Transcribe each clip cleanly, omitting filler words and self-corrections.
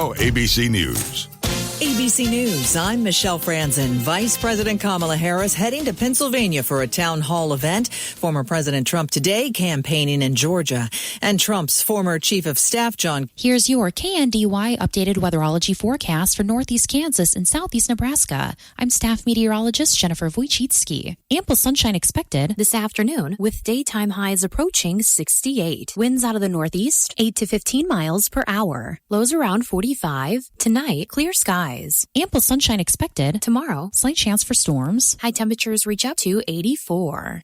ABC News. ABC News, I'm Michelle Franzen. Vice President Kamala Harris heading to Pennsylvania for a town hall event. Former President Trump today campaigning in Georgia. And Trump's former chief of staff, John. Here's your KNDY updated weatherology forecast for northeast Kansas and southeast Nebraska. I'm staff meteorologist Jennifer Wojcicki. Ample sunshine expected this afternoon with daytime highs approaching 68. Winds out of the northeast, 8 to 15 miles per hour. Lows around 45. Tonight, clear skies. Ample sunshine expected. Tomorrow, slight chance for storms. High temperatures reach up to 84.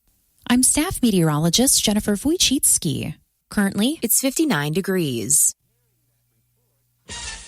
I'm staff meteorologist Jennifer Wojcicki. Currently, it's 59 degrees.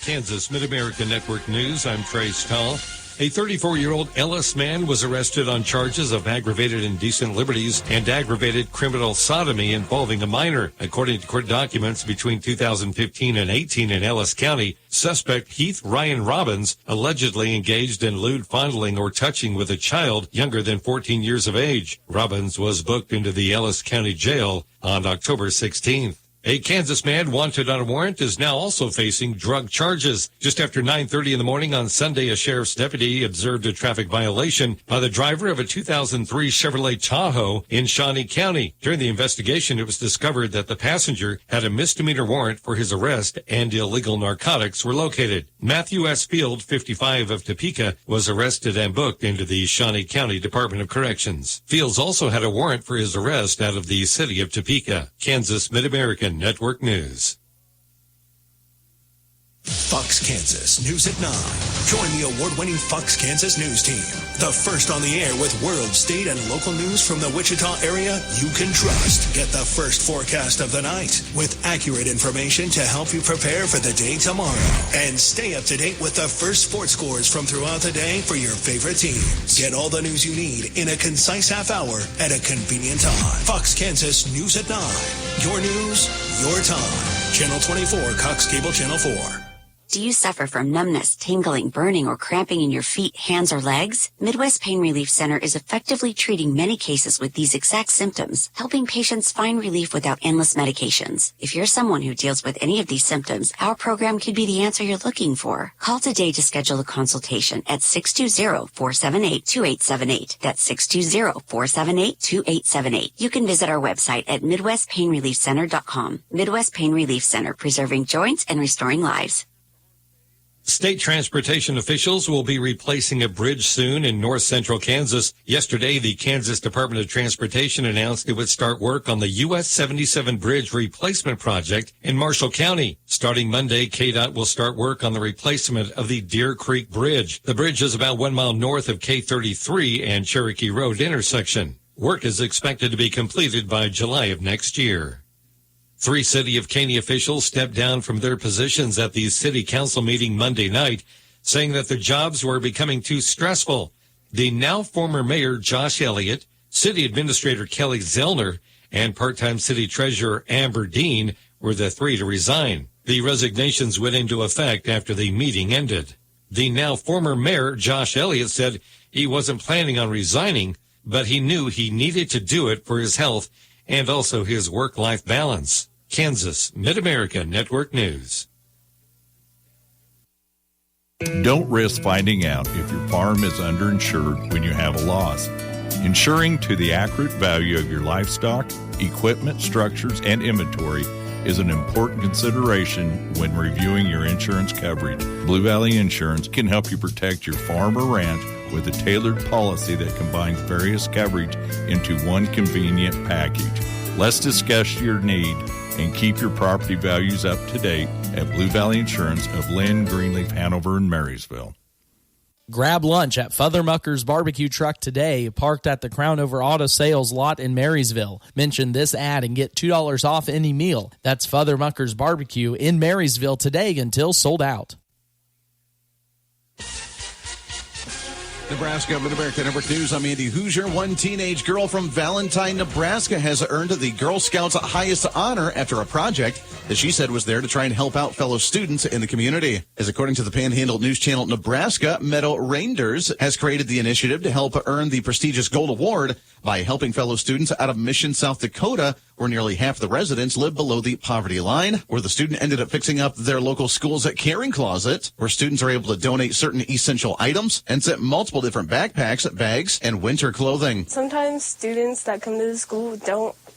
Kansas Mid-America Network News, I'm Trey Stahl. A 34-year-old Ellis man was arrested on charges of aggravated indecent liberties and aggravated criminal sodomy involving a minor. According to court documents between 2015 and 18 in Ellis County, suspect Heath Ryan Robbins allegedly engaged in lewd fondling or touching with a child younger than 14 years of age. Robbins was booked into the Ellis County Jail on October 16th. A Kansas man wanted on a warrant is now also facing drug charges. Just after 9:30 in the morning on Sunday, a sheriff's deputy observed a traffic violation by the driver of a 2003 Chevrolet Tahoe in Shawnee County. During the investigation, it was discovered that the passenger had a misdemeanor warrant for his arrest and illegal narcotics were located. Matthew S. Field, 55 of Topeka, was arrested and booked into the Shawnee County Department of Corrections. Fields also had a warrant for his arrest out of the city of Topeka. Kansas Mid-American Network News. Fox Kansas News at 9. Join the award-winning Fox Kansas News team. The first on the air with world, state, and local news from the Wichita area you can trust. Get the first forecast of the night with accurate information to help you prepare for the day tomorrow. And stay up to date with the first sports scores from throughout the day for your favorite teams. Get all the news you need in a concise half hour at a convenient time. Fox Kansas News at 9. Your news, your time. Channel 24, Cox Cable Channel 4. Do you suffer from numbness, tingling, burning, or cramping in your feet, hands, or legs? Midwest Pain Relief Center is effectively treating many cases with these exact symptoms, helping patients find relief without endless medications. If you're someone who deals with any of these symptoms, our program could be the answer you're looking for. Call today to schedule a consultation at 620-478-2878. That's 620-478-2878. You can visit our website at MidwestPainReliefCenter.com. Midwest Pain Relief Center, preserving joints and restoring lives. State transportation officials will be replacing a bridge soon in north central Kansas. Yesterday, the Kansas Department of Transportation announced it would start work on the US 77 bridge replacement project in Marshall County. Starting Monday, KDOT will start work on the replacement of the Deer Creek Bridge. The bridge is about 1 mile north of K33 and Cherokee Road intersection. Work is expected to be completed by July of next year. 3 City of Caney officials stepped down from their positions at the city council meeting Monday night, saying that their jobs were becoming too stressful. The now former mayor, Josh Elliott, city administrator Kelly Zellner, and part-time city treasurer Amber Dean were the 3 to resign. The resignations went into effect after the meeting ended. The now former mayor, Josh Elliott, said he wasn't planning on resigning, but he knew he needed to do it for his health and also his work-life balance. Kansas Mid-America Network News. Don't risk finding out if your farm is underinsured when you have a loss. Insuring to the accurate value of your livestock, equipment, structures, and inventory is an important consideration when reviewing your insurance coverage. Blue Valley Insurance can help you protect your farm or ranch with a tailored policy that combines various coverage into one convenient package. Let's discuss your need and keep your property values up to date at Blue Valley Insurance of Lynn, Greenleaf, Hanover, and Marysville. Grab lunch at Futhermucker's Barbecue Truck today, parked at the Crown Over Auto Sales lot in Marysville. Mention this ad and get $2 off any meal. That's Futhermucker's Barbecue in Marysville today until sold out. Nebraska Mid-America Network News. I'm Andy Hoosier. One teenage girl from Valentine, Nebraska has earned the Girl Scouts' highest honor after a project that she said was there to try and help out fellow students in the community. As according to the Panhandle News Channel, Nebraska, Meadow Rangers has created the initiative to help earn the prestigious Gold Award by helping fellow students out of Mission, South Dakota where nearly half the residents live below the poverty line, where the student ended up fixing up their local schools at Caring Closet, where students are able to donate certain essential items and sent multiple different backpacks, bags, and winter clothing. Sometimes students that come to the school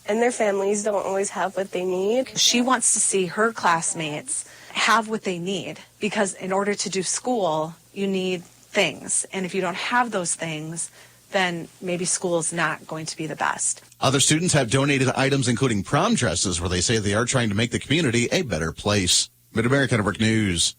and their families don't always have what they need. She wants to see her classmates have what they need, because in order to do school, you need things. And if you don't have those things, then maybe school is not going to be the best. Other students have donated items, including prom dresses, where they say they are trying to make the community a better place. Mid-America Network News.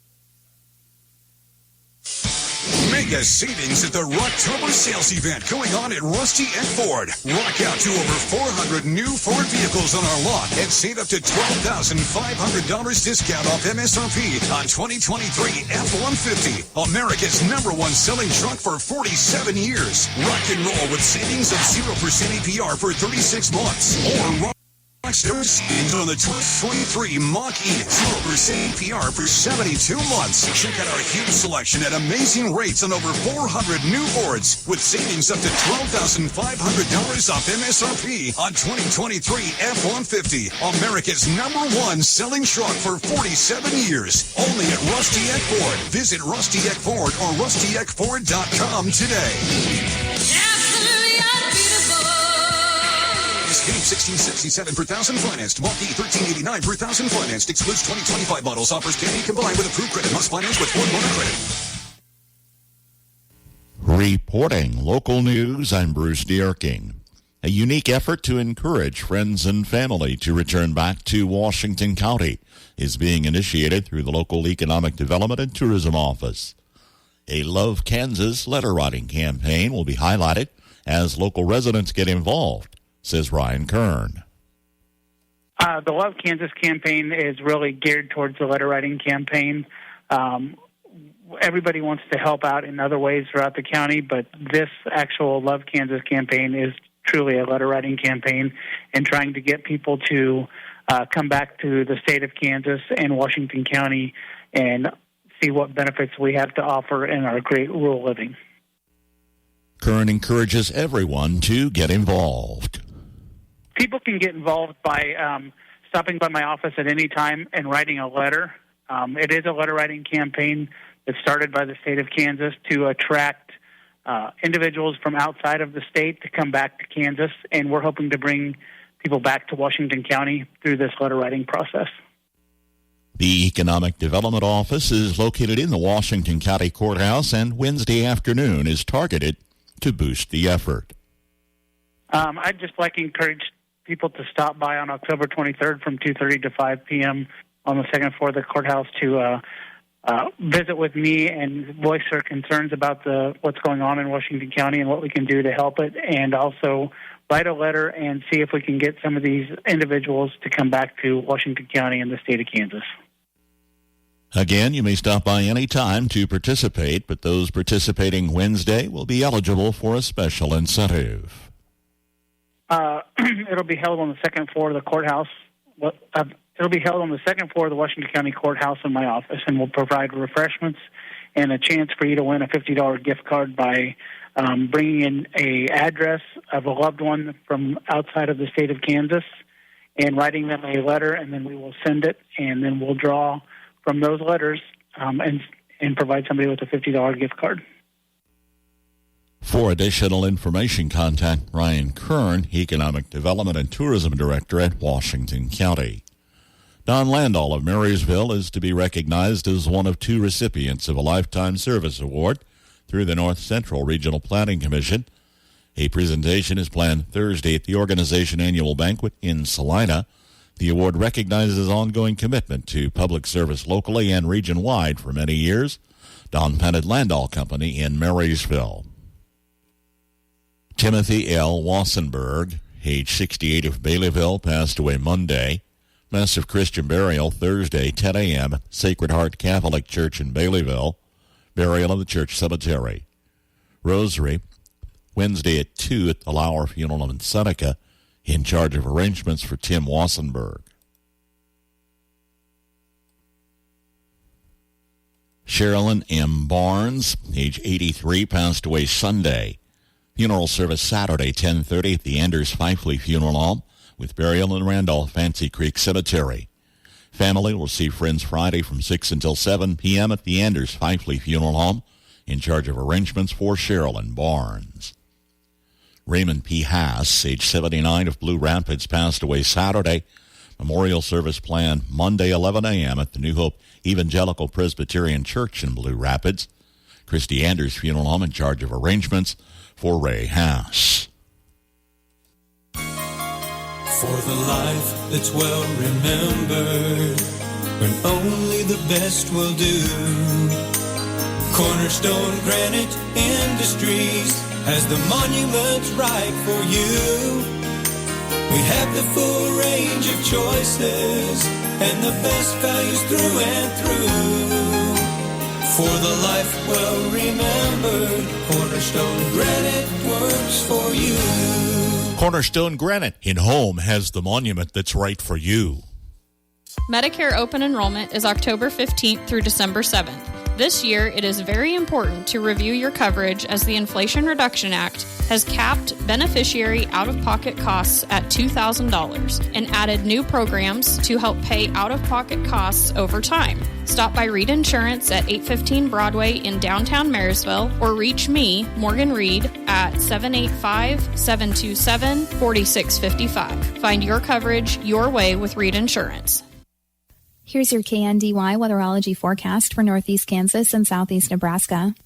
Mega savings at the Rocktober sales event going on at Rusty Eck Ford. Rock out to over 400 new Ford vehicles on our lot and save up to $12,500 discount off MSRP on 2023 F-150. America's #1 selling truck for 47 years. Rock and roll with savings of 0% APR for 36 months. Or rock savings on the 2023 Mach-E, 0% APR for 72 months. Check out our huge selection at amazing rates on over 400 new Fords with savings up to $12,500 off MSRP on 2023 F-150. America's #1 selling truck for 47 years. Only at Rusty Eck Ford. Visit Rusty Eck Ford or rustyeckford.com today. Escape 1667 per thousand financed. Mach-E 1389 per thousand financed. Excludes 2025 models. Offers can be combined with approved credit. Must finance with Ford Motor Credit. Reporting local news, I'm Bruce Dierking. A unique effort to encourage friends and family to return back to Washington County is being initiated through the local Economic Development and Tourism Office. A Love Kansas letter writing campaign will be highlighted as local residents get involved, says Ryan Kern. The Love Kansas campaign is really geared towards the letter writing campaign. Everybody wants to help out in other ways throughout the county, but this actual Love Kansas campaign is truly a letter writing campaign and trying to get people to come back to the state of Kansas and Washington County and see what benefits we have to offer in our great rural living. Kern encourages everyone to get involved. People can get involved by stopping by my office at any time and writing a letter. It is a letter writing campaign that started by the state of Kansas to attract individuals from outside of the state to come back to Kansas, and we're hoping to bring people back to Washington County through this letter writing process. The Economic Development Office is located in the Washington County Courthouse, and Wednesday afternoon is targeted to boost the effort. I'd just like to encourage people to stop by on October 23rd from 2:30 to 5 p.m. on the second floor of the courthouse to visit with me and voice their concerns about what's going on in Washington County and what we can do to help it, and also write a letter and see if we can get some of these individuals to come back to Washington County and the state of Kansas. Again, you may stop by any time to participate, but those participating Wednesday will be eligible for a special incentive. It'll be held on the second floor of the courthouse. It'll be held on the second floor of the Washington County Courthouse in my office, and we'll provide refreshments and a chance for you to win a $50 gift card by bringing in an address of a loved one from outside of the state of Kansas and writing them a letter, and then we will send it, and then we'll draw from those letters and provide somebody with a $50 gift card. For additional information, contact Ryan Kern, Economic Development and Tourism Director at Washington County. Don Landau of Marysville is to be recognized as one of 2 recipients of a Lifetime Service Award through the North Central Regional Planning Commission. A presentation is planned Thursday at the organization annual banquet in Salina. The award recognizes ongoing commitment to public service locally and region-wide for many years. Don Pennant Landau Company in Marysville. Timothy L. Wassenberg, age 68 of Baileyville, passed away Monday. Massive Christian burial Thursday, 10 a.m., Sacred Heart Catholic Church in Baileyville. Burial in the church cemetery. Rosary, Wednesday at 2 at the Lauer Funeral in Seneca, in charge of arrangements for Tim Wassenberg. Sherilyn M. Barnes, age 83, passed away Sunday. Funeral service Saturday, 10:30 at the Anders Fifley Funeral Home, with burial in Randolph Fancy Creek Cemetery. Family will see friends Friday from 6 until 7 p.m. at the Anders Fifley Funeral Home, in charge of arrangements for Sherilyn Barnes. Raymond P. Haas, age 79, of Blue Rapids, passed away Saturday. Memorial service planned Monday 11 a.m. at the New Hope Evangelical Presbyterian Church in Blue Rapids. Christy Anders Funeral Home in charge of arrangements for Ray Haas. For the life that's well remembered, when only the best will do, Cornerstone Granite Industries has the monuments right for you. We have the full range of choices and the best values through and through. For the life well remembered, Cornerstone Granite works for you. Cornerstone Granite in Home has the monument that's right for you. Medicare open enrollment is October 15th through December 7th. This year, it is very important to review your coverage as the Inflation Reduction Act has capped beneficiary out-of-pocket costs at $2,000 and added new programs to help pay out-of-pocket costs over time. Stop by Reed Insurance at 815 Broadway in downtown Marysville or reach me, Morgan Reed, at 785-727-4655. Find your coverage your way with Reed Insurance. Here's your KNDY weatherology forecast for northeast Kansas and southeast Nebraska.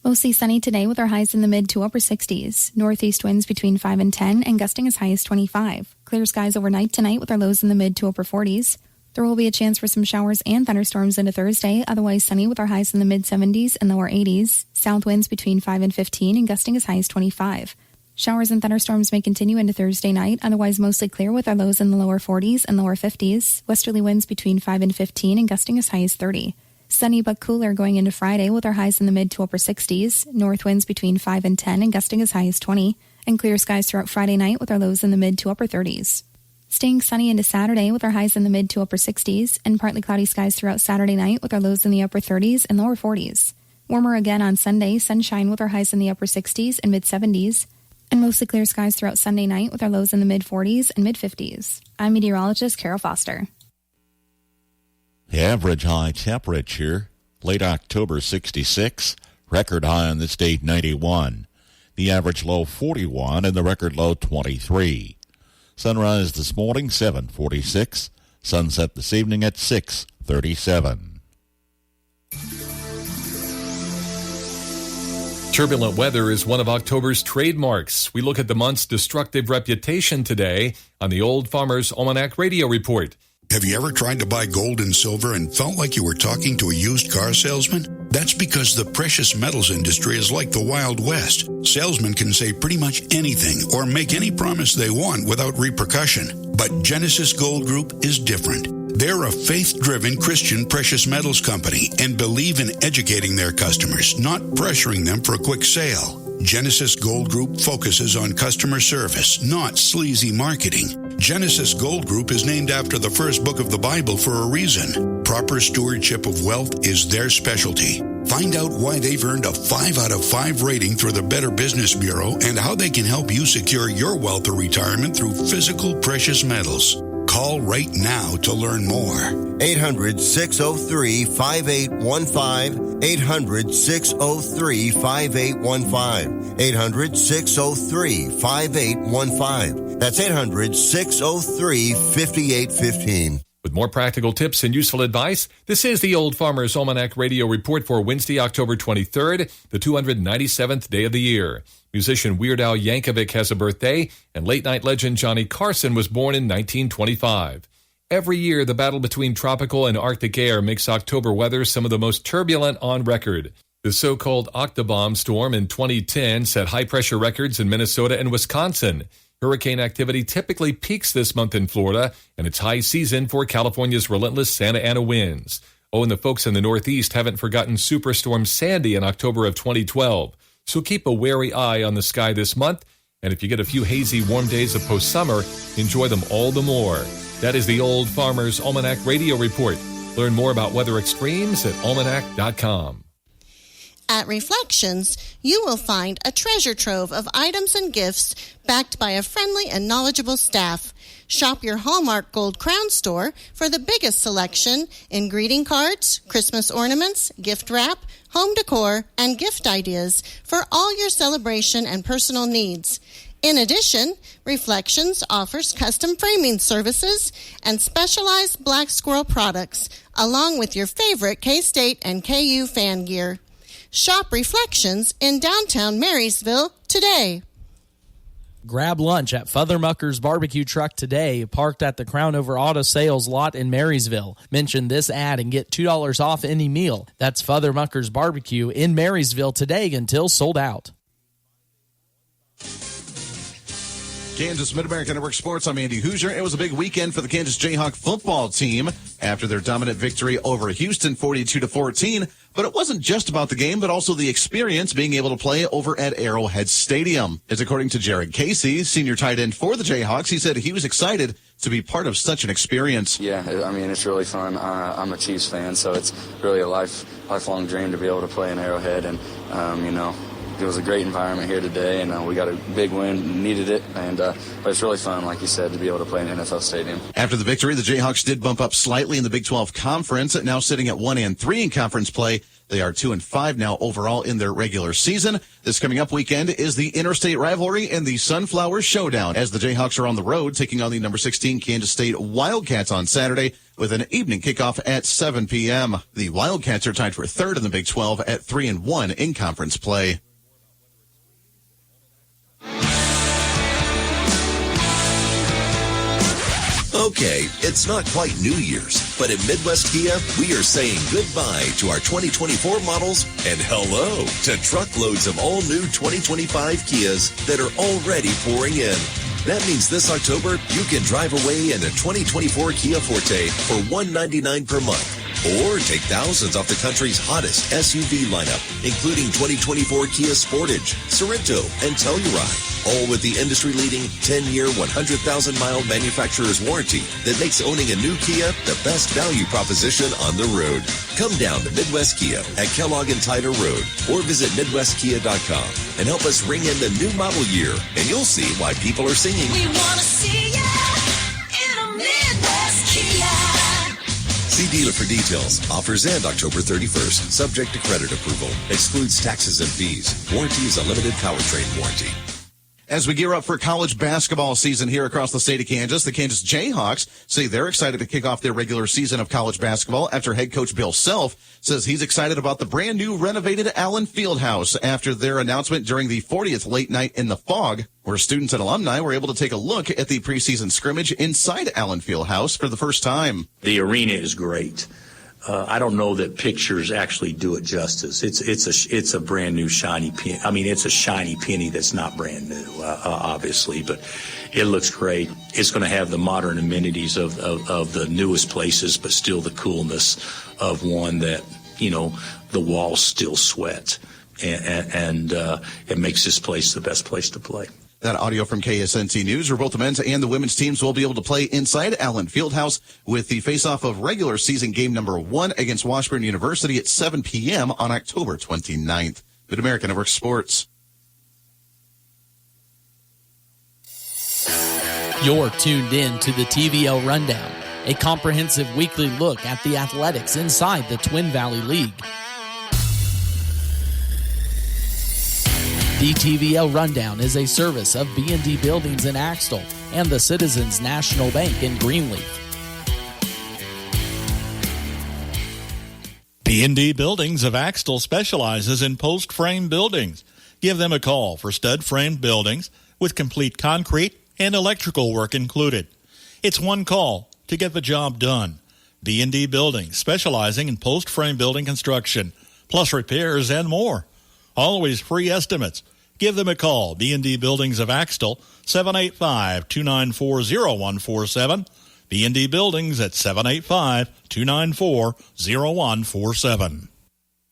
Mostly sunny today with our highs in the mid to upper 60s. Northeast winds between 5 and 10 and gusting as high as 25. Clear skies overnight tonight with our lows in the mid to upper 40s. There will be a chance for some showers and thunderstorms into Thursday, otherwise sunny with our highs in the mid 70s and lower 80s. South winds between 5 and 15 and gusting as high as 25. Showers and thunderstorms may continue into Thursday night, otherwise mostly clear with our lows in the lower 40s and lower 50s. Westerly winds between 5 and 15 and gusting as high as 30. Sunny but cooler going into Friday with our highs in the mid to upper 60s. North winds between 5 and 10 and gusting as high as 20. And clear skies throughout Friday night with our lows in the mid to upper 30s. Staying sunny into Saturday with our highs in the mid to upper 60s. And partly cloudy skies throughout Saturday night with our lows in the upper 30s and lower 40s. Warmer again on Sunday, sunshine with our highs in the upper 60s and mid 70s. And mostly clear skies throughout Sunday night with our lows in the mid-40s and mid-50s. I'm meteorologist Carol Foster. The average high temperature, late October 66, record high on this date 91. The average low 41 and the record low 23. Sunrise this morning 7:46. Sunset this evening at 6:37. Turbulent weather is one of October's trademarks. We look at the month's destructive reputation today on the Old Farmer's Almanac Radio Report. Have you ever tried to buy gold and silver and felt like you were talking to a used car salesman? That's because the precious metals industry is like the Wild West. Salesmen can say pretty much anything or make any promise they want without repercussion. But Genesis Gold Group is different. They're a faith-driven Christian precious metals company and believe in educating their customers, not pressuring them for a quick sale. Genesis Gold Group focuses on customer service, not sleazy marketing. Genesis Gold Group is named after the first book of the Bible for a reason. Proper stewardship of wealth is their specialty. Find out why they've earned a 5 out of 5 rating through the Better Business Bureau and how they can help you secure your wealth or retirement through physical precious metals. Call right now to learn more. 800-603-5815. 800-603-5815. 800-603-5815. That's 800-603-5815. With more practical tips and useful advice, this is the Old Farmer's Almanac Radio Report for Wednesday, October 23rd, the 297th day of the year. Musician Weird Al Yankovic has a birthday, and late-night legend Johnny Carson was born in 1925. Every year, the battle between tropical and Arctic air makes October weather some of the most turbulent on record. The so-called Octobomb storm in 2010 set high-pressure records in Minnesota and Wisconsin. Hurricane activity typically peaks this month in Florida, and it's high season for California's relentless Santa Ana winds. Oh, and the folks in the Northeast haven't forgotten Superstorm Sandy in October of 2012. So keep a wary eye on the sky this month, and if you get a few hazy, warm days of post-summer, enjoy them all the more. That is the Old Farmer's Almanac Radio Report. Learn more about weather extremes at almanac.com. At Reflections, you will find a treasure trove of items and gifts backed by a friendly and knowledgeable staff. Shop your Hallmark Gold Crown store for the biggest selection in greeting cards, Christmas ornaments, gift wrap, home decor, and gift ideas for all your celebration and personal needs. In addition, Reflections offers custom framing services and specialized Black Squirrel products, along with your favorite K-State and KU fan gear. Shop Reflections in downtown Marysville today. Grab lunch at Futhermucker's Barbecue Truck today, parked at the Crown Over Auto Sales lot in Marysville. Mention this ad and get $2 off any meal. That's Futhermucker's Barbecue in Marysville today until sold out. Kansas Mid-America Network Sports, I'm Andy Hoosier. It was a big weekend for the Kansas Jayhawk football team after their dominant victory over Houston 42-14. But it wasn't just about the game, but also the experience being able to play over at Arrowhead Stadium. As according to Jared Casey, senior tight end for the Jayhawks, he said he was excited to be part of such an experience. Yeah, I mean, it's really fun. I'm a Chiefs fan, so it's really a lifelong dream to be able to play in Arrowhead. And, it was a great environment here today, and we got a big win, needed it, but it's really fun, like you said, to be able to play in an NFL stadium. After the victory, the Jayhawks did bump up slightly in the Big 12 Conference, now sitting at 1-3 in conference play. They are 2-5 now overall in their regular season. This coming up weekend is the interstate rivalry and the Sunflower Showdown, as the Jayhawks are on the road taking on the number 16 Kansas State Wildcats on Saturday with an evening kickoff at 7 p.m. The Wildcats are tied for third in the Big 12 at 3-1 in conference play. Okay, it's not quite New Year's, but at Midwest Kia, we are saying goodbye to our 2024 models and hello to truckloads of all new 2025 Kias that are already pouring in. That means this October, you can drive away in a 2024 Kia Forte for $199 per month. Or take thousands off the country's hottest SUV lineup, including 2024 Kia Sportage, Sorento, and Telluride. All with the industry-leading 10-year, 100,000-mile manufacturer's warranty that makes owning a new Kia the best value proposition on the road. Come down to Midwest Kia at Kellogg and Tyler Road or visit MidwestKia.com and help us ring in the new model year, and you'll see why people are singing. We want to see ya in a Midwest Kia. See dealer for details. Offers end October 31st. Subject to credit approval. Excludes taxes and fees. Warranty is a limited powertrain warranty. As we gear up for college basketball season here across the state of Kansas, the Kansas Jayhawks say they're excited to kick off their regular season of college basketball after head coach Bill Self says he's excited about the brand new renovated Allen Fieldhouse after their announcement during the 40th Late Night in the Fog, where students and alumni were able to take a look at the preseason scrimmage inside Allen Fieldhouse for the first time. The arena is great. I don't know that pictures actually do it justice. It's a brand new shiny penny. I mean, it's a shiny penny that's not brand new, obviously, but it looks great. It's going to have the modern amenities of the newest places, but still the coolness of one that, the walls still sweat, and it makes this place the best place to play. That audio from KSNT News, where both the men's and the women's teams will be able to play inside Allen Fieldhouse with the face-off of regular season game number 1 against Washburn University at 7 p.m. on October 29th. Mid-America Network Sports. You're tuned in to the TVL Rundown, a comprehensive weekly look at the athletics inside the Twin Valley League. The TVL Rundown is a service of B&D Buildings in Axtell and the Citizens National Bank in Greenleaf. B&D Buildings of Axtell specializes in post-frame buildings. Give them a call for stud-frame buildings with complete concrete and electrical work included. It's one call to get the job done. B&D Buildings, specializing in post-frame building construction, plus repairs and more. Always free estimates. Give them a call. B&D Buildings of Axtell, 785-294-0147. B&D Buildings at 785-294-0147.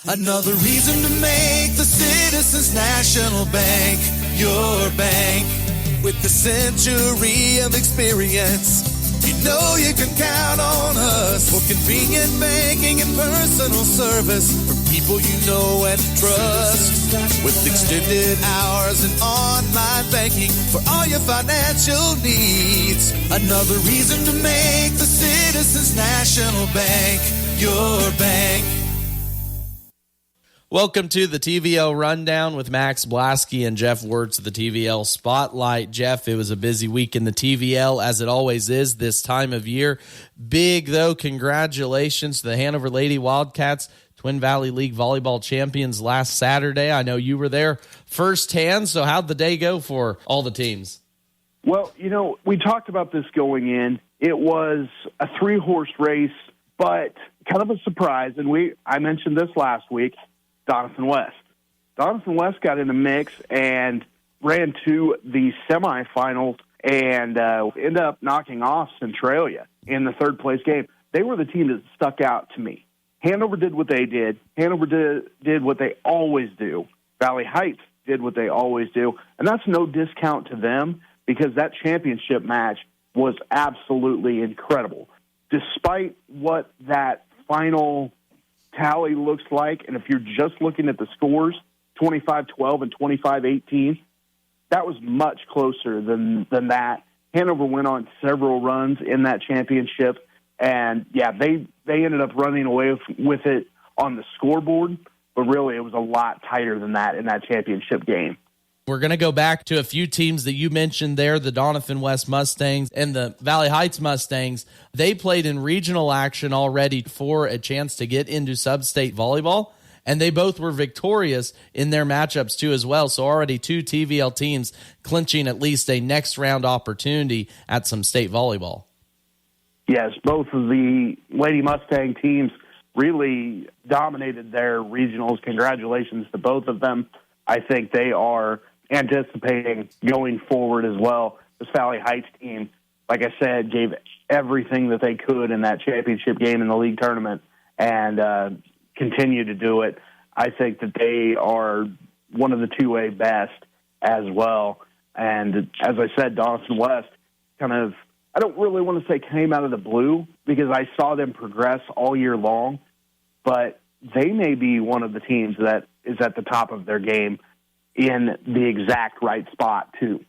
Another reason to make the Citizens National Bank your bank. With a century of experience, you know you can count on us for convenient banking and personal service. From people people you know and trust. With extended hours and online banking for all your financial needs. Another reason to make the Citizens National Bank your bank. Welcome to the TVL Rundown with Max Blasky and Jeff Wirtz of the TVL Spotlight. Jeff, it was a busy week in the TVL, as it always is this time of year. Big, though, congratulations to the Hanover Lady Wildcats, Twin Valley League volleyball champions last Saturday. I know you were there firsthand, so how'd the day go for all the teams? Well, we talked about this going in. It was a 3-horse race, but kind of a surprise, and I mentioned this last week. Doniphan West. Doniphan West got in the mix and ran to the semifinals and ended up knocking off Centralia in the third-place game. They were the team that stuck out to me. Hanover did what they did. Hanover did what they always do. Valley Heights did what they always do, and that's no discount to them because that championship match was absolutely incredible. Despite what that final tally looks like, and if you're just looking at the scores, 25-12 and 25-18, that was much closer than that. Hanover went on several runs in that championship, and they ended up running away with it on the scoreboard, but really it was a lot tighter than that in that championship game. We're going to go back to a few teams that you mentioned there, the Doniphan West Mustangs and the Valley Heights Mustangs. They played in regional action already for a chance to get into sub-state volleyball, and they both were victorious in their matchups too as well. So already 2 TVL teams clinching at least a next round opportunity at some state volleyball. Yes, both of the Lady Mustang teams really dominated their regionals. Congratulations to both of them. I think they are anticipating going forward as well. This Valley Heights team, like I said, gave everything that they could in that championship game in the league tournament and continue to do it. I think that they are one of the 2A best as well. And as I said, Doniphan West kind of, I don't really want to say came out of the blue because I saw them progress all year long, but they may be one of the teams that is at the top of their game in the exact right spot, too.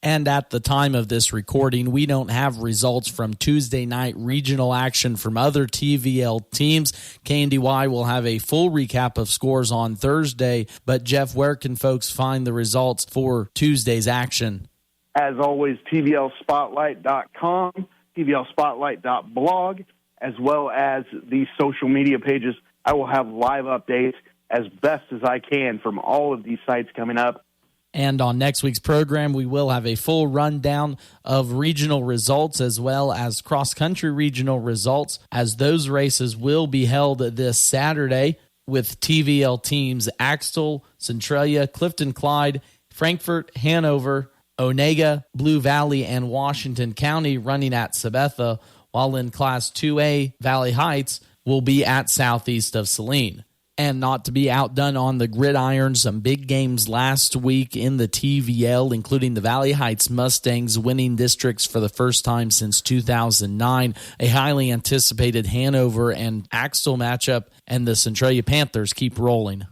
And at the time of this recording, we don't have results from Tuesday night regional action from other TVL teams. KNDY will have a full recap of scores on Thursday. But, Jeff, where can folks find the results for Tuesday's action? As always, tvlspotlight.com, tvlspotlight.blog, as well as the social media pages. I will have live updates as best as I can from all of these sites coming up. And on next week's program, we will have a full rundown of regional results as well as cross-country regional results, as those races will be held this Saturday with TVL teams Axtell, Centralia, Clifton Clyde, Frankfort, Hanover, Onega, Blue Valley, and Washington County running at Sabetha, while in Class 2A, Valley Heights will be at southeast of Saline. And not to be outdone on the gridiron, some big games last week in the TVL, including the Valley Heights Mustangs winning districts for the first time since 2009, a highly anticipated Hanover and Axtell matchup, and the Centralia Panthers keep rolling.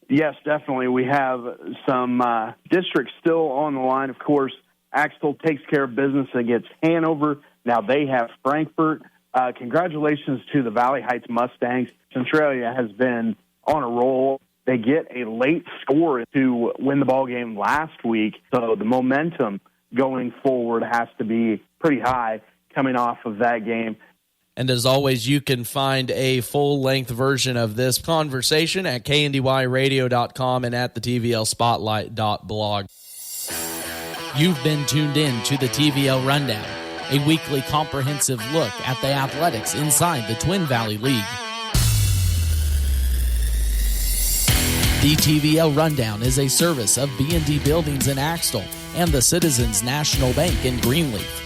Yes, definitely. We have some districts still on the line. Of course, Axtell takes care of business against Hanover. Now they have Frankfort. Congratulations to the Valley Heights Mustangs. Centralia has been on a roll. They get a late score to win the ball game last week, so the momentum going forward has to be pretty high coming off of that game. And as always, you can find a full-length version of this conversation at kndyradio.com and at the tvlspotlight.blog. You've been tuned in to the TVL Rundown, a weekly comprehensive look at the athletics inside the Twin Valley League. The TVL Rundown is a service of B&D Buildings in Axtell and the Citizens National Bank in Greenleaf.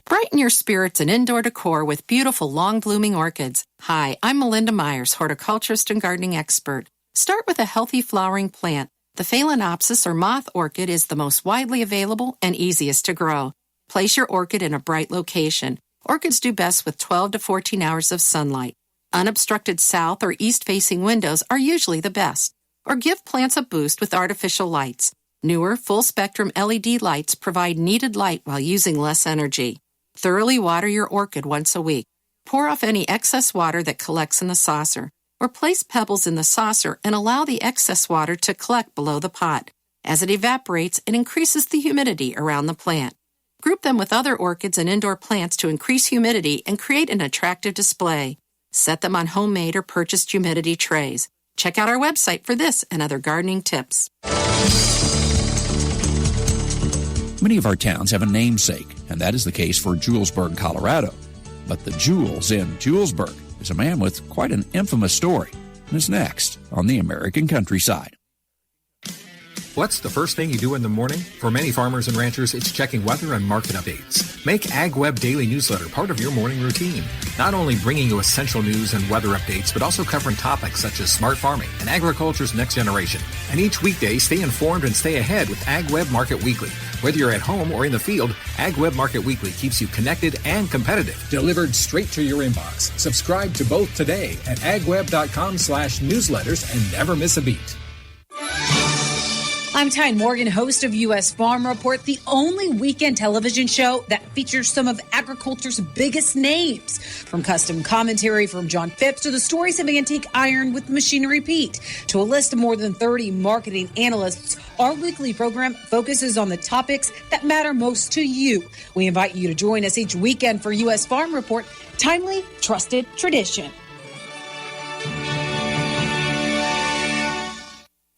Brighten your spirits and indoor decor with beautiful long-blooming orchids. Hi, I'm Melinda Myers, horticulturist and gardening expert. Start with a healthy flowering plant. The Phalaenopsis or moth orchid is the most widely available and easiest to grow. Place your orchid in a bright location. Orchids do best with 12 to 14 hours of sunlight. Unobstructed south or east-facing windows are usually the best. Or give plants a boost with artificial lights. Newer, full-spectrum LED lights provide needed light while using less energy. Thoroughly water your orchid once a week. Pour off any excess water that collects in the saucer, or place pebbles in the saucer and allow the excess water to collect below the pot. As it evaporates, it increases the humidity around the plant. Group them with other orchids and indoor plants to increase humidity and create an attractive display. Set them on homemade or purchased humidity trays. Check out our website for this and other gardening tips. Many of our towns have a namesake, and that is the case for Julesburg, Colorado. But the Jules in Julesburg is a man with quite an infamous story, and is next on the American Countryside. What's the first thing you do in the morning? For many farmers and ranchers, it's checking weather and market updates. Make AgWeb Daily Newsletter part of your morning routine. Not only bringing you essential news and weather updates, but also covering topics such as smart farming and agriculture's next generation. And each weekday, stay informed and stay ahead with AgWeb Market Weekly. Whether you're at home or in the field, AgWeb Market Weekly keeps you connected and competitive. Delivered straight to your inbox. Subscribe to both today at agweb.com/newsletters and never miss a beat. I'm Tyne Morgan, host of U.S. Farm Report, the only weekend television show that features some of agriculture's biggest names. From custom commentary from John Phipps to the stories of antique iron with Machinery Pete to a list of more than 30 marketing analysts, our weekly program focuses on the topics that matter most to you. We invite you to join us each weekend for U.S. Farm Report, timely, trusted tradition.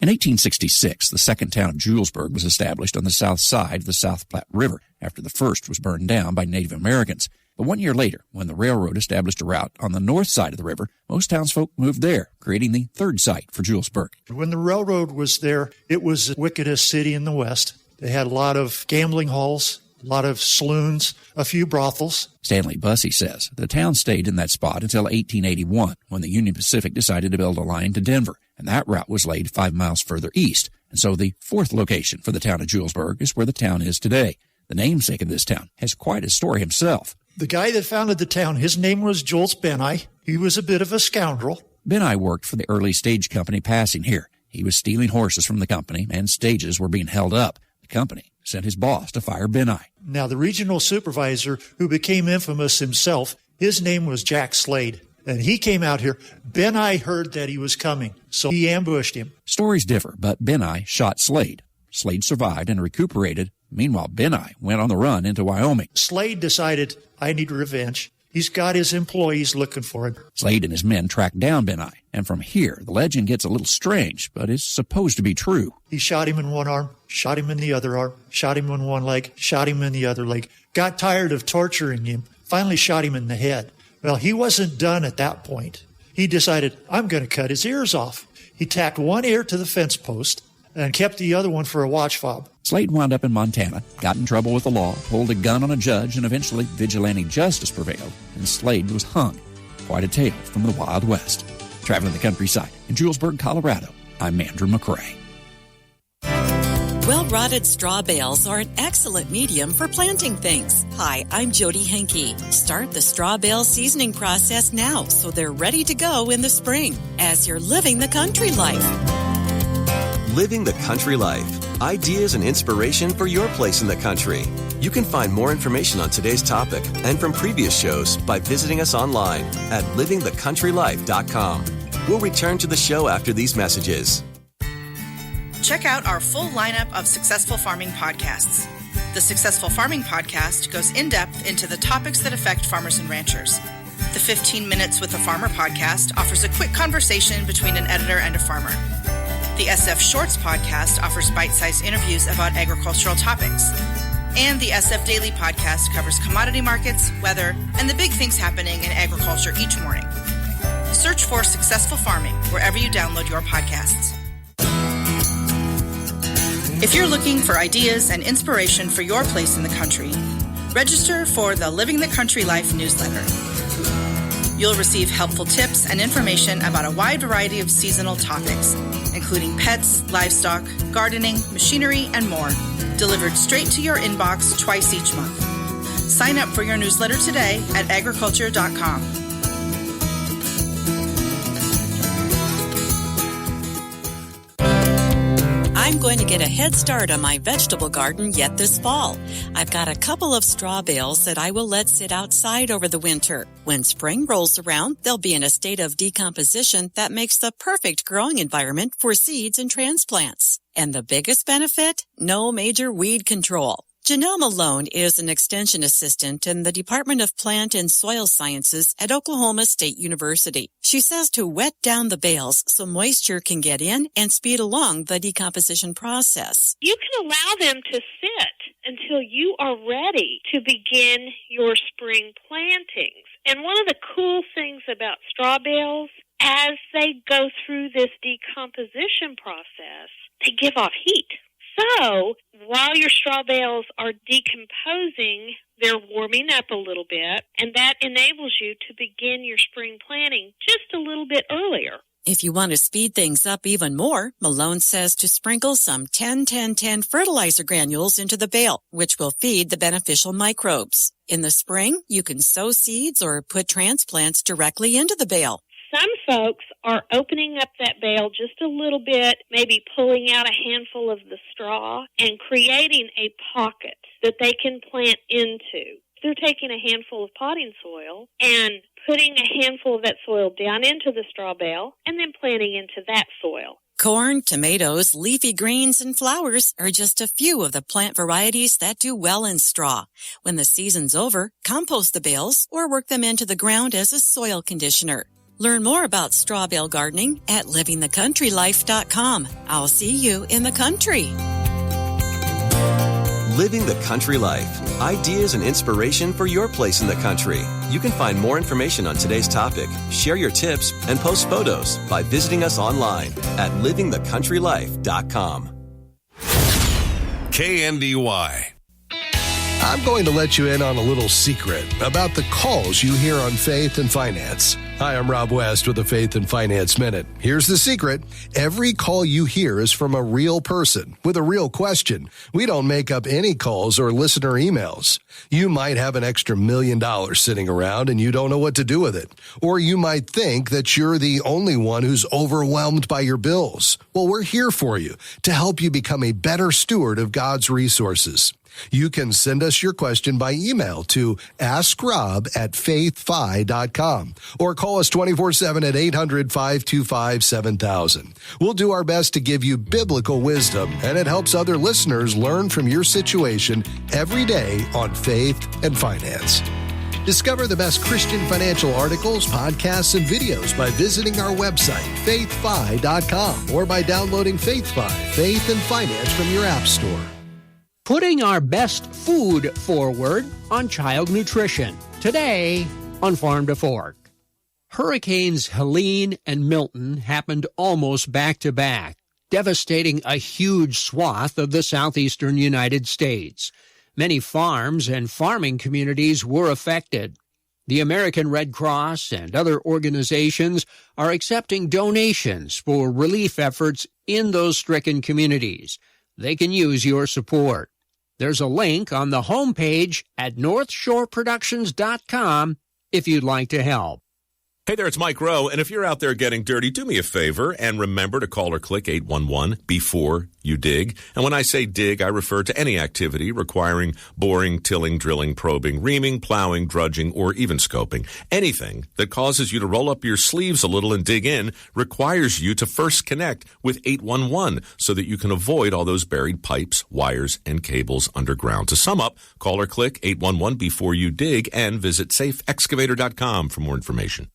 In 1866, the second town of Julesburg was established on the south side of the South Platte River after the first was burned down by Native Americans. But 1 year later, when the railroad established a route on the north side of the river, most townsfolk moved there, creating the third site for Julesburg. When the railroad was there, it was the wickedest city in the West. They had a lot of gambling halls, a lot of saloons, a few brothels. Stanley Bussey says the town stayed in that spot until 1881, when the Union Pacific decided to build a line to Denver, and that route was laid 5 miles further east. And so the fourth location for the town of Julesburg is where the town is today. The namesake of this town has quite a story himself. The guy that founded the town, his name was Jules Benai. He was a bit of a scoundrel. Benai worked for the early stage company passing here. He was stealing horses from the company, and stages were being held up. The company sent his boss to fire Benai. Now, the regional supervisor, who became infamous himself, his name was Jack Slade. And he came out here. Benai heard that he was coming, so he ambushed him. Stories differ, but Benai shot Slade. Slade survived and recuperated. Meanwhile, Benai went on the run into Wyoming. Slade decided, I need revenge. He's got his employees looking for him. Slade and his men tracked down Benai. And from here, the legend gets a little strange, but is supposed to be true. He shot him in one arm, shot him in the other arm, shot him in one leg, shot him in the other leg. Got tired of torturing him, finally shot him in the head. Well, he wasn't done at that point. He decided, I'm going to cut his ears off. He tacked one ear to the fence post and kept the other one for a watch fob. Slade wound up in Montana, got in trouble with the law, pulled a gun on a judge, and eventually vigilante justice prevailed, and Slade was hung. Quite a tale from the Wild West. Traveling the countryside in Julesburg, Colorado, I'm Andrew McCrae. Well-rotted straw bales are an excellent medium for planting things. Hi, I'm Jody Henke. Start the straw bale seasoning process now so they're ready to go in the spring as you're living the country life. Living the country life. Ideas and inspiration for your place in the country. You can find more information on today's topic and from previous shows by visiting us online at livingthecountrylife.com. We'll return to the show after these messages. Check out our full lineup of Successful Farming podcasts. The Successful Farming podcast goes in-depth into the topics that affect farmers and ranchers. The 15 Minutes with a Farmer podcast offers a quick conversation between an editor and a farmer. The SF Shorts podcast offers bite-sized interviews about agricultural topics. And the SF Daily podcast covers commodity markets, weather, and the big things happening in agriculture each morning. Search for Successful Farming wherever you download your podcasts. If you're looking for ideas and inspiration for your place in the country, register for the Living the Country Life newsletter. You'll receive helpful tips and information about a wide variety of seasonal topics, including pets, livestock, gardening, machinery, and more, delivered straight to your inbox twice each month. Sign up for your newsletter today at agriculture.com. I'm going to get a head start on my vegetable garden yet this fall. I've got a couple of straw bales that I will let sit outside over the winter. When spring rolls around, they'll be in a state of decomposition that makes the perfect growing environment for seeds and transplants. And the biggest benefit? No major weed control. Janelle Malone is an extension assistant in the Department of Plant and Soil Sciences at Oklahoma State University. She says to wet down the bales so moisture can get in and speed along the decomposition process. You can allow them to sit until you are ready to begin your spring plantings. And one of the cool things about straw bales, as they go through this decomposition process, they give off heat. So while your straw bales are decomposing, they're warming up a little bit, and that enables you to begin your spring planting just a little bit earlier. If you want to speed things up even more, Malone says to sprinkle some 10-10-10 fertilizer granules into the bale, which will feed the beneficial microbes. In the spring, you can sow seeds or put transplants directly into the bale. Some folks are opening up that bale just a little bit, maybe pulling out a handful of the straw and creating a pocket that they can plant into. They're taking a handful of potting soil and putting a handful of that soil down into the straw bale and then planting into that soil. Corn, tomatoes, leafy greens, and flowers are just a few of the plant varieties that do well in straw. When the season's over, compost the bales or work them into the ground as a soil conditioner. Learn more about straw bale gardening at livingthecountrylife.com. I'll see you in the country. Living the Country Life. Ideas and inspiration for your place in the country. You can find more information on today's topic, share your tips, and post photos by visiting us online at livingthecountrylife.com. KNDY. I'm going to let you in on a little secret about the calls you hear on Faith and Finance. Hi, I'm Rob West with the Faith and Finance Minute. Here's the secret. Every call you hear is from a real person with a real question. We don't make up any calls or listener emails. You might have an extra $1 million sitting around and you don't know what to do with it. Or you might think that you're the only one who's overwhelmed by your bills. Well, we're here for you to help you become a better steward of God's resources. You can send us your question by email to askrob@faithfi.com or call us 24/7 at 800-525-7000. We'll do our best to give you biblical wisdom, and it helps other listeners learn from your situation every day on Faith and Finance. Discover the best Christian financial articles, podcasts, and videos by visiting our website, faithfi.com, or by downloading FaithFi, Faith and Finance from your app store. Putting our best food forward on child nutrition. Today on Farm to Fork. Hurricanes Helene and Milton happened almost back to back, devastating a huge swath of the southeastern United States. Many farms and farming communities were affected. The American Red Cross and other organizations are accepting donations for relief efforts in those stricken communities. They can use your support. There's a link on the homepage at northshoreproductions.com if you'd like to help. Hey there, it's Mike Rowe, and if you're out there getting dirty, do me a favor and remember to call or click 811 before you dig. And when I say dig, I refer to any activity requiring boring, tilling, drilling, probing, reaming, plowing, drudging, or even scoping. Anything that causes you to roll up your sleeves a little and dig in requires you to first connect with 811 so that you can avoid all those buried pipes, wires, and cables underground. To sum up, call or click 811 before you dig and visit safeexcavator.com for more information.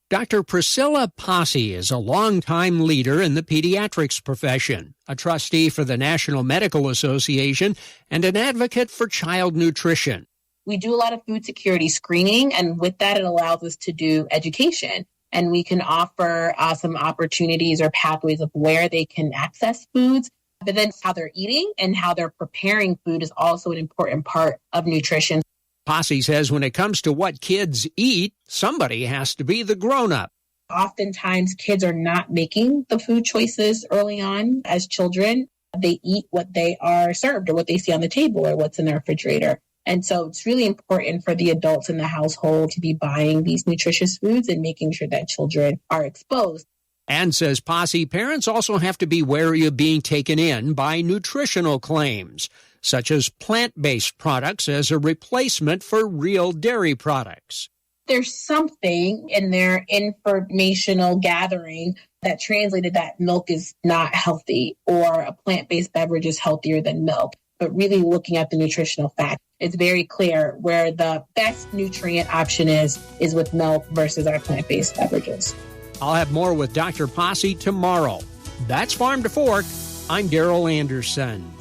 Dr. Priscilla Posse is a longtime leader in the pediatrics profession, a trustee for the National Medical Association, and an advocate for child nutrition. We do a lot of food security screening, and with that, it allows us to do education. And we can offer some opportunities or pathways of where they can access foods, but then how they're eating and how they're preparing food is also an important part of nutrition. Posse says when it comes to what kids eat, somebody has to be the grown-up. Oftentimes, kids are not making the food choices early on as children. They eat what they are served or what they see on the table or what's in their refrigerator. And so it's really important for the adults in the household to be buying these nutritious foods and making sure that children are exposed. And says Posse, parents also have to be wary of being taken in by nutritional claims, such as plant-based products as a replacement for real dairy products. There's something in their informational gathering that translated that milk is not healthy or a plant-based beverage is healthier than milk. But really looking at the nutritional fact, it's very clear where the best nutrient option is with milk versus our plant-based beverages. I'll have more with Dr. Posse tomorrow. That's Farm to Fork. I'm Daryl Anderson.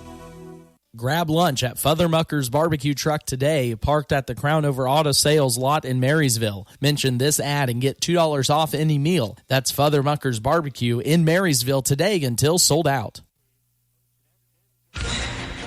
Grab lunch at Futhermucker's Barbecue Truck today, parked at the Crown Over Auto Sales lot in Marysville. Mention this ad and get $2 off any meal. That's Futhermucker's Barbecue in Marysville today until sold out.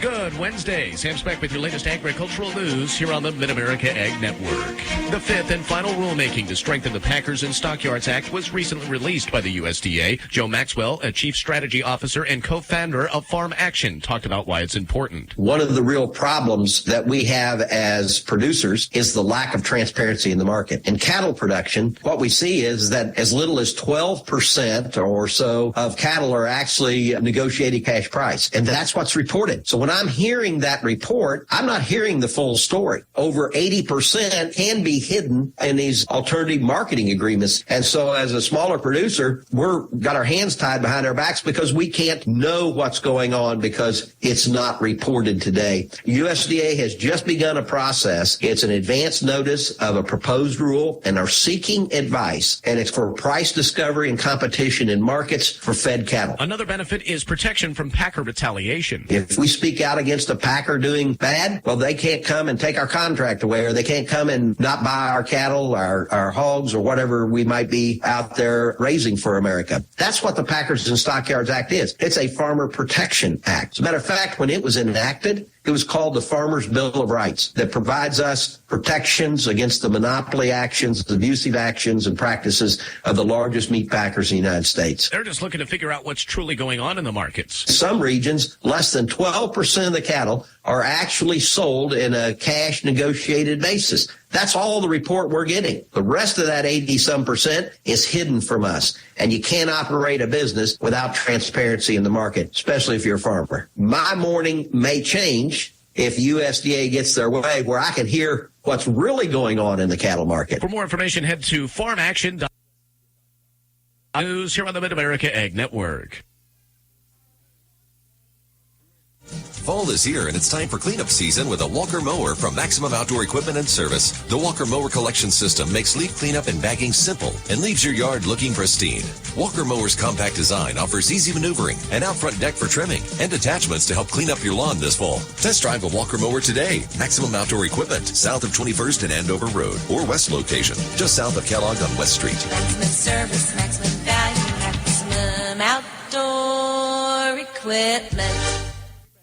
Good Wednesday. Sam Speck with your latest agricultural news here on the Mid-America Ag Network. The fifth and final rulemaking to strengthen the Packers and Stockyards Act was recently released by the USDA. Joe Maxwell, a chief strategy officer and co-founder of Farm Action, talked about why it's important. One of the real problems that we have as producers is the lack of transparency in the market. In cattle production, what we see is that as little as 12% or so of cattle are actually negotiated cash price. And that's what's reported. So when I'm hearing that report, I'm not hearing the full story. Over 80% can be hidden in these alternative marketing agreements. And so as a smaller producer, we're got our hands tied behind our backs because we can't know what's going on because it's not reported today. USDA has just begun a process. It's an advance notice of a proposed rule and are seeking advice. And it's for price discovery and competition in markets for fed cattle. Another benefit is protection from packer retaliation. If we speak out against a packer doing bad, well, they can't come and take our contract away, or they can't come and not buy our cattle, our hogs, or whatever we might be out there raising for America. That's what the Packers and Stockyards Act is. It's a Farmer Protection Act. As a matter of fact, when it was enacted, it was called the Farmers' Bill of Rights that provides us protections against the monopoly actions, abusive actions, and practices of the largest meat packers in the United States. They're just looking to figure out what's truly going on in the markets. Some regions, less than 12% of the cattle are actually sold in a cash negotiated basis. That's all the report we're getting. The rest of that 80-some% is hidden from us. And you can't operate a business without transparency in the market, especially if you're a farmer. My morning may change if USDA gets their way where I can hear what's really going on in the cattle market. For more information, head to farmaction.news here on the Mid-America Ag Network. Fall is here, and it's time for cleanup season with a Walker mower from Maximum Outdoor Equipment and Service. The Walker mower collection system makes leaf cleanup and bagging simple and leaves your yard looking pristine. Walker mower's compact design offers easy maneuvering, an out front deck for trimming, and attachments to help clean up your lawn this fall. Test drive a Walker mower today. Maximum Outdoor Equipment, south of 21st and Andover Road, or west location, just south of Kellogg on West Street. Maximum service, maximum value, Maximum Outdoor Equipment.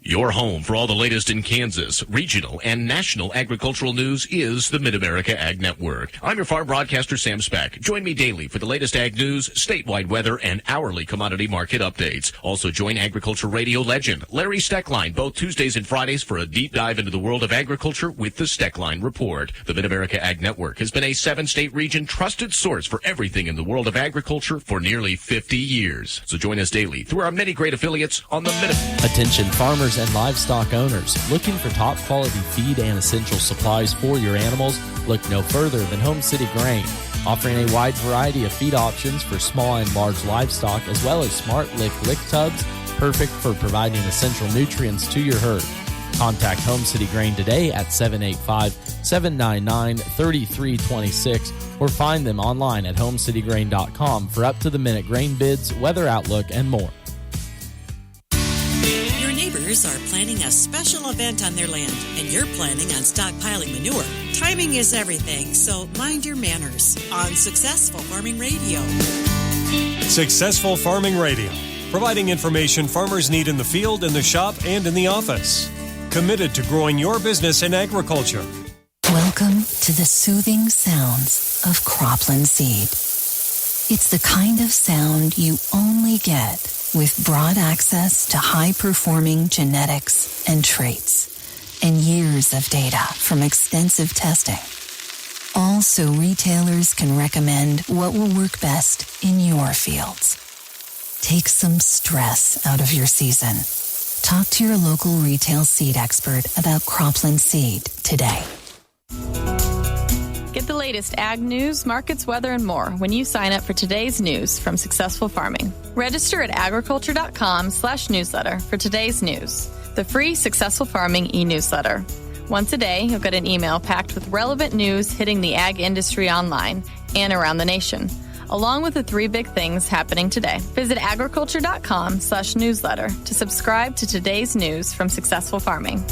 Your home for all the latest in Kansas, regional, and national agricultural news is the Mid-America Ag Network. I'm your farm broadcaster, Sam Speck. Join me daily for the latest ag news, statewide weather, and hourly commodity market updates. Also join agriculture radio legend Larry Steckline both Tuesdays and Fridays for a deep dive into the world of agriculture with the Steckline Report. The Mid-America Ag Network has been a 7-state region trusted source for everything in the world of agriculture for nearly 50 years. So join us daily through our many great affiliates on the Mid-America. Attention farmers and livestock owners looking for top quality feed and essential supplies for your animals. Look no further than Home City Grain, offering a wide variety of feed options for small and large livestock, as well as smart lick tubs, perfect for providing essential nutrients to your herd. Contact Home City Grain today at 785-799-3326 or find them online at homecitygrain.com for up-to-the-minute grain bids, weather outlook, and more. Neighbors are planning a special event on their land, and you're planning on stockpiling manure. Timing is everything, so mind your manners on Successful Farming Radio. Successful Farming Radio, providing information farmers need in the field, in the shop, and in the office. Committed to growing your business in agriculture. Welcome to the soothing sounds of cropland seed. It's the kind of sound you only get with broad access to high-performing genetics and traits. and years of data from extensive testing. All so retailers can recommend what will work best in your fields. Take some stress out of your season. Talk to your local retail seed expert about cropland seed today. Get the latest ag news, markets, weather, and more when you sign up for today's news from Successful Farming. Register at agriculture.com/newsletter for today's news, the free Successful Farming e-newsletter. Once a day, you'll get an email packed with relevant news hitting the ag industry online and around the nation, along with the 3 big things happening today. Visit agriculture.com/newsletter to subscribe to today's news from Successful Farming.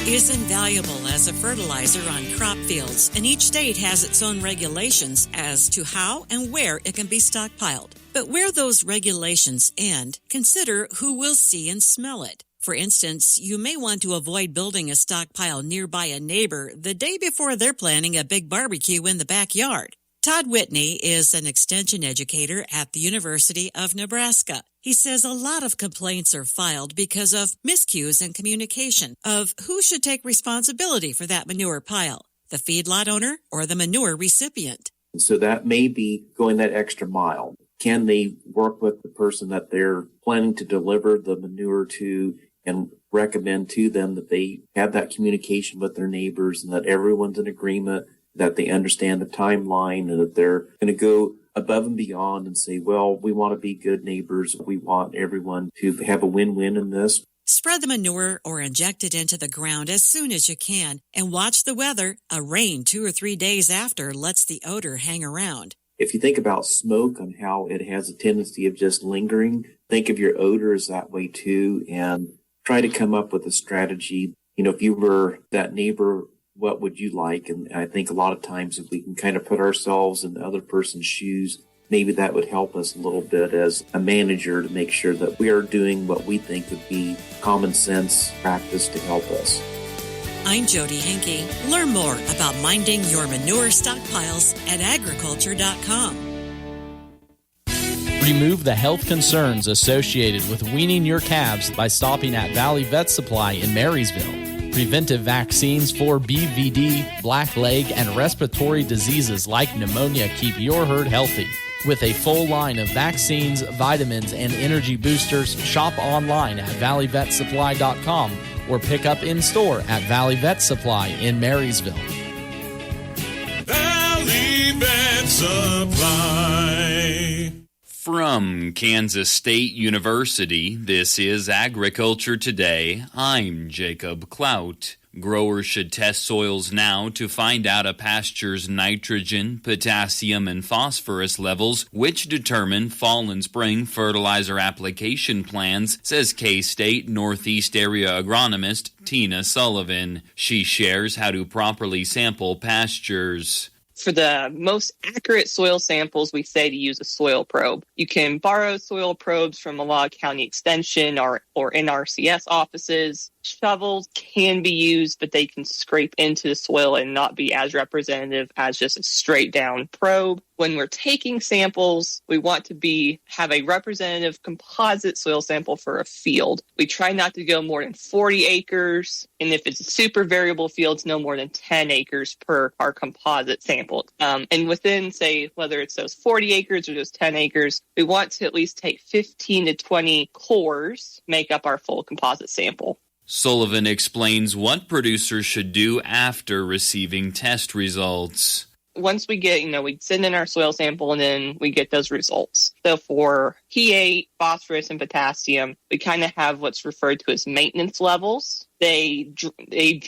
Is invaluable as a fertilizer on crop fields, and each state has its own regulations as to how and where it can be stockpiled. But where those regulations end, consider who will see and smell it. For instance, you may want to avoid building a stockpile nearby a neighbor the day before they're planning a big barbecue in the backyard. Todd Whitney is an extension educator at the University of Nebraska. He says a lot of complaints are filed because of miscues in communication of who should take responsibility for that manure pile, the feedlot owner or the manure recipient. So that may be going that extra mile. Can they work with the person that they're planning to deliver the manure to and recommend to them that they have that communication with their neighbors and that everyone's in agreement, that they understand the timeline, and that they're going to go above and beyond and say, well, we want to be good neighbors. We want everyone to have a win-win in this. Spread the manure or inject it into the ground as soon as you can and watch the weather. A rain 2 or 3 days after lets the odor hang around. If you think about smoke and how it has a tendency of just lingering, think of your odor as that way too, and try to come up with a strategy. You know, if you were that neighbor, what would you like? And I think a lot of times if we can kind of put ourselves in the other person's shoes, maybe that would help us a little bit as a manager to make sure that we are doing what we think would be common sense practice to help us. I'm Jody Henke. Learn more about minding your manure stockpiles at agriculture.com. Remove the health concerns associated with weaning your calves by stopping at Valley Vet Supply in Marysville. Preventive vaccines for BVD, blackleg, and respiratory diseases like pneumonia keep your herd healthy. With a full line of vaccines, vitamins, and energy boosters, shop online at valleyvetsupply.com or pick up in store at Valley Vet Supply in Marysville. Valley Vet Supply. From Kansas State University, this is Agriculture Today. I'm Jacob Clout. Growers should test soils now to find out a pasture's nitrogen, potassium, and phosphorus levels, which determine fall and spring fertilizer application plans, says K-State Northeast Area agronomist Tina Sullivan. She shares how to properly sample pastures. For the most accurate soil samples, we say to use a soil probe. You can borrow soil probes from a Log County Extension or NRCS offices. Shovels can be used, but they can scrape into the soil and not be as representative as just a straight down probe. When we're taking samples, we want to have a representative composite soil sample for a field. We try not to go more than 40 acres, and if it's a super variable field, it's no more than 10 acres per our composite sample. And within, say, whether it's those 40 acres or those 10 acres, we want to at least take 15 to 20 cores make up our full composite sample. Sullivan explains what producers should do after receiving test results. Once we get, we send in our soil sample and then we get those results. So for pH, phosphorus, and potassium, we kind of have what's referred to as maintenance levels. They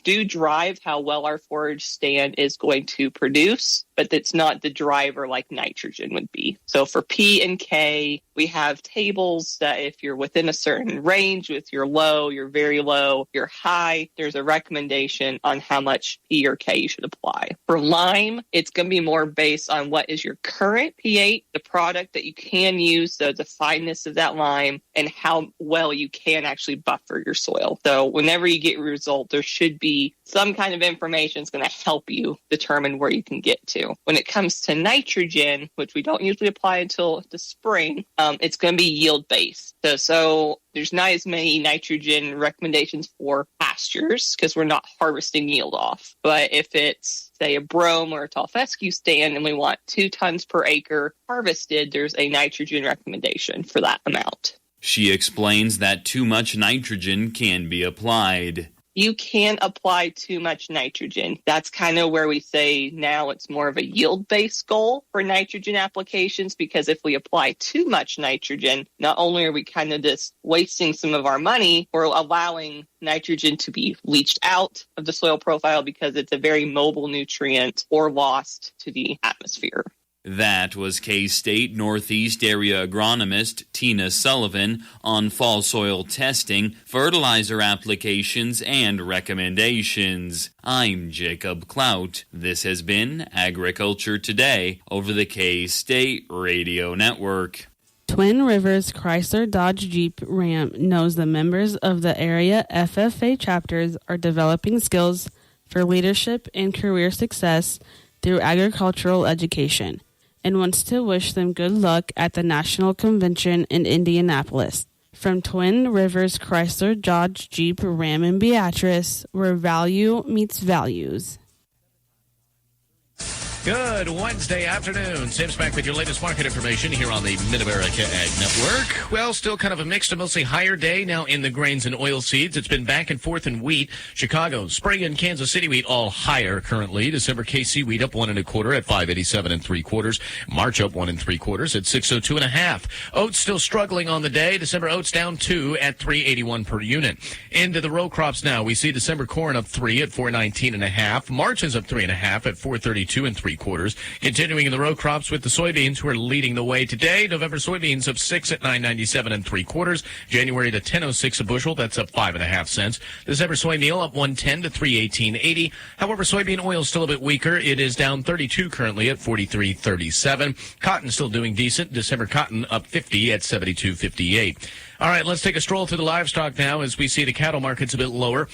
do drive how well our forage stand is going to produce, but it's not the driver like nitrogen would be. So for P and K, we have tables that if you're within a certain range with your low, your very low, your high, there's a recommendation on how much P or K you should apply. For lime, it's going to be more based on what is your current pH, the product that you can use, so the fineness of that lime, and how well you can actually buffer your soil. So whenever you get a result, there should be some kind of information that's going to help you determine where you can get to. do. When it comes to nitrogen, which we don't usually apply until the spring, it's going to be yield-based. So there's not as many nitrogen recommendations for pastures because we're not harvesting yield off. But if it's, say, a brome or a tall fescue stand and we want 2 tons per acre harvested, there's a nitrogen recommendation for that amount. She explains that too much nitrogen can be applied. You can apply too much nitrogen. That's kind of where we say now it's more of a yield-based goal for nitrogen applications, because if we apply too much nitrogen, not only are we kind of just wasting some of our money, we're allowing nitrogen to be leached out of the soil profile because it's a very mobile nutrient or lost to the atmosphere. That was K-State Northeast Area Agronomist Tina Sullivan on fall soil testing, fertilizer applications, and recommendations. I'm Jacob Clout. This has been Agriculture Today over the K-State Radio Network. Twin Rivers Chrysler Dodge Jeep Ram knows the members of the area FFA chapters are developing skills for leadership and career success through agricultural education, and wants to wish them good luck at the National Convention in Indianapolis. From Twin Rivers Chrysler Dodge Jeep Ram in Beatrice, where value meets values. Good Wednesday afternoon. Sam's back with your latest market information here on the Mid-America Ag Network. Well, still kind of a mixed and mostly higher day now in the grains and oilseeds. It's been back and forth in wheat. Chicago, spring, and Kansas City wheat all higher currently. December KC wheat up 1 1/4 at 587 3/4. March up 1 3/4 at 602 1/2. Oats still struggling on the day. December oats down 2 at 381 per unit. Into the row crops now. We see December corn up 3 at 419 1/2. March is up 3 1/2 at 432 3/4. Continuing in the row crops with the soybeans, who are leading the way today. November soybeans up 6 at 997 3/4. January to 10.06 a bushel. That's up 5.5 cents. December soy meal up 110 to 318.80. However, soybean oil is still a bit weaker. It is down 32 currently at 43.37. Cotton still doing decent. December cotton up 50 at 72.58. All right, let's take a stroll through the livestock now as we see the cattle markets a bit lower.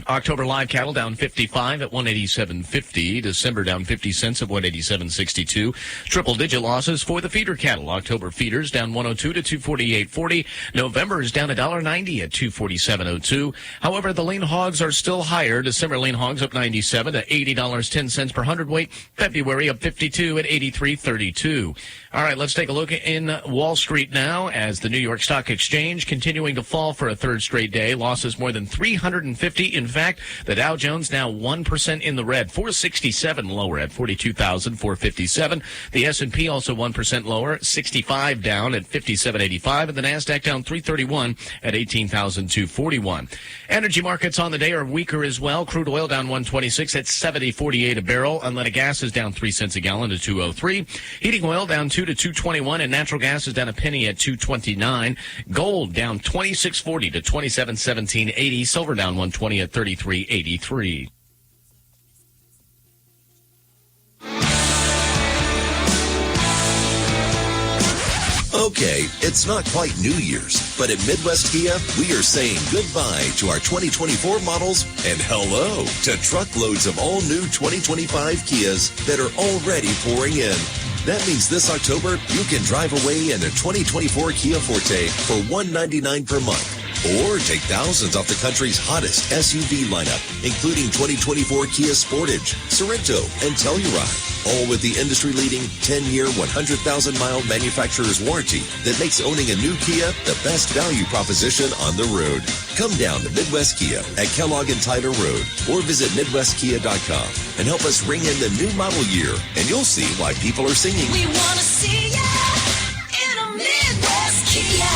October live cattle down 55 at 187.50. December down 50 cents at 187.62. Triple-digit losses for the feeder cattle. October feeders down 102 to 248.40. November is down $1.90 at 247.02. However, the lean hogs are still higher. December lean hogs up 97 to $80.10 per hundredweight. February up 52 at 83.32. All right, let's take a look in Wall Street now as the New York Stock Exchange continuing to fall for a third straight day. Losses more than 350. In fact, the Dow Jones now 1% in the red, 467 lower at 42,457. The S&P also 1% lower, 65 down at 57.85, and the Nasdaq down 331 at 18,241. Energy markets on the day are weaker as well. Crude oil down 126 at 70.48 a barrel. Unleaded gas is down 3 cents a gallon to 203. Heating oil down 2 to 221, and natural gas is down a penny at 229. Gold down 26.40 to 27.1780. Silver down 120 at 33.83. Okay, it's not quite New Year's, but at Midwest Kia, we are saying goodbye to our 2024 models and hello to truckloads of all new 2025 Kias that are already pouring in. That means this October, you can drive away in a 2024 Kia Forte for $199 per month. Or take thousands off the country's hottest SUV lineup, including 2024 Kia Sportage, Sorento, and Telluride. All with the industry-leading 10-year, 100,000-mile manufacturer's warranty that makes owning a new Kia the best value proposition on the road. Come down to Midwest Kia at Kellogg and Tyler Road or visit MidwestKia.com and help us ring in the new model year, and you'll see why people are singing. We want to see ya in a Midwest Kia.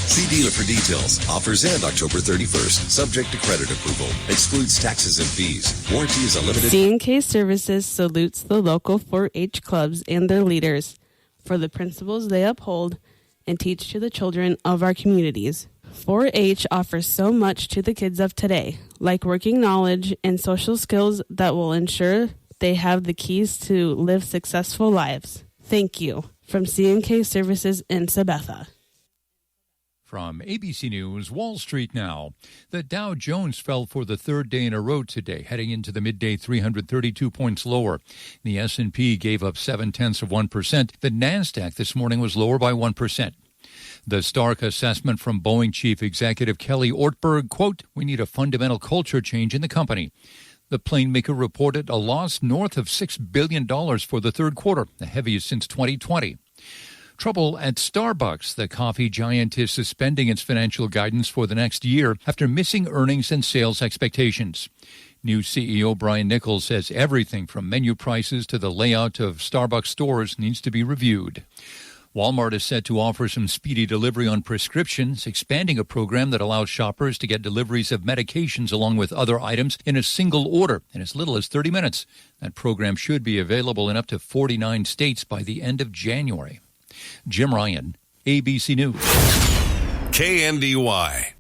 See dealer for details. Offers end October 31st. Subject to credit approval. Excludes taxes and fees. Warranty is unlimited. C&K Services salutes the local 4-H clubs and their leaders for the principles they uphold and teach to the children of our communities. 4-H offers so much to the kids of today, like working knowledge and social skills that will ensure they have the keys to live successful lives. Thank you. From C&K Services in Sabetha. From ABC News, Wall Street now. The Dow Jones fell for the third day in a row today, heading into the midday 332 points lower. The S&P gave up 0.7%. The Nasdaq this morning was lower by 1%. The stark assessment from Boeing chief executive Kelly Ortberg, quote, "We need a fundamental culture change in the company." The plane maker reported a loss north of $6 billion for the third quarter, the heaviest since 2020. Trouble at Starbucks. The coffee giant is suspending its financial guidance for the next year after missing earnings and sales expectations. New CEO Brian Nichols says everything from menu prices to the layout of Starbucks stores needs to be reviewed. Walmart is set to offer some speedy delivery on prescriptions, expanding a program that allows shoppers to get deliveries of medications along with other items in a single order in as little as 30 minutes. That program should be available in up to 49 states by the end of January. Jim Ryan, ABC News. KNDY.